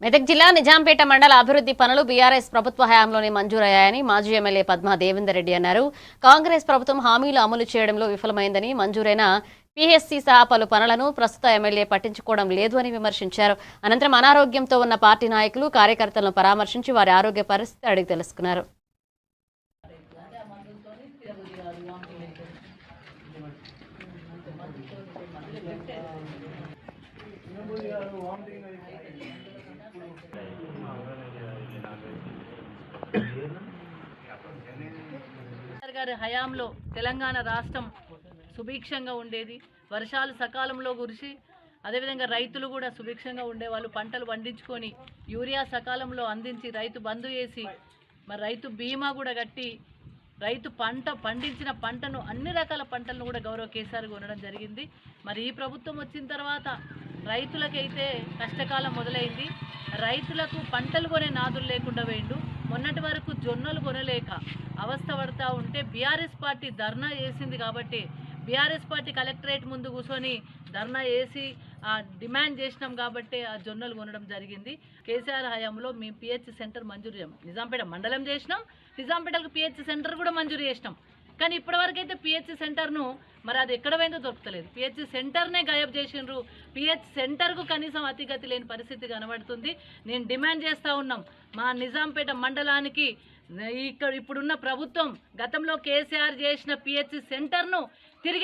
మెదక్ జిల్లా నిజాంపేట మండల అభివృద్ధి పనులు బీఆర్ఎస్ ప్రభుత్వ హయాంలోనే మంజూరయ్యాయని మాజీ ఎమ్మెల్యే పద్మా దేవేందర్ రెడ్డి అన్నారు. కాంగ్రెస్ ప్రభుత్వం హామీలు అమలు చేయడంలో విఫలమైందని, మంజూరైన పీహెచ్సీ సహా పలు పనులను ప్రస్తుత ఎమ్మెల్యే పట్టించుకోవడం లేదు అని విమర్శించారు. అనంతరం అనారోగ్యంతో ఉన్న పార్టీ నాయకులు, కార్యకర్తలను పరామర్శించి వారి ఆరోగ్య పరిస్థితి అడిగి తెలుసుకున్నారు. గారి హయాంలో తెలంగాణ రాష్ట్రం సుభిక్షంగా ఉండేది. వర్షాలు సకాలంలో కురిసి అదేవిధంగా రైతులు కూడా సుభిక్షంగా ఉండేవాళ్ళు. పంటలు పండించుకొని యూరియా సకాలంలో అందించి రైతు బంధు చేసి మరి రైతు బీమా కూడా కట్టి రైతు పండించిన పంటను అన్ని రకాల పంటలను కూడా గౌరవ కేసీఆర్ కొనడం జరిగింది. మరి ఈ ప్రభుత్వం వచ్చిన తర్వాత రైతులకైతే కష్టకాలం మొదలైంది. రైతులకు పంటలు కొనే నాదులు లేకుండా పోయిండు. మొన్నటి వరకు జొన్నలు కొనలేక అవస్థ పడతా ఉంటే బీఆర్ఎస్ పార్టీ ధర్నా చేసింది కాబట్టి బీఆర్ఎస్ పార్టీ కలెక్టరేట్ ముందు కూర్చొని ధర్నా చేసి డిమాండ్ చేసినాం కాబట్టి ఆ జొన్నలు కొనడం జరిగింది. కేసీఆర్ హయాంలో మేము పిహెచ్ సెంటర్ మంజూరు చేసాం. నిజాంపేట మండలం చేసినాం, నిజాంపేటకు పిహెచ్ సెంటర్ కూడా మంజూరు చేసినాం. కానీ ఇప్పటివరకు అయితే పిహెచ్ సెంటర్ను మరి అది ఎక్కడ పోయిందో దొరకలేదు. పిహెచ్ సెంటర్నే గాయబ్ చేసిండ్రు. పిహెచ్ సెంటర్కు కనీసం అతిగతి లేని పరిస్థితి కనబడుతుంది. నేను డిమాండ్ చేస్తూ ఉన్నాం, మా నిజాంపేట మండలానికి ఇప్పుడున్న ప్రభుత్వం గతంలో కేసీఆర్ చేసిన పిహెచ్ సెంటర్ను తిరిగి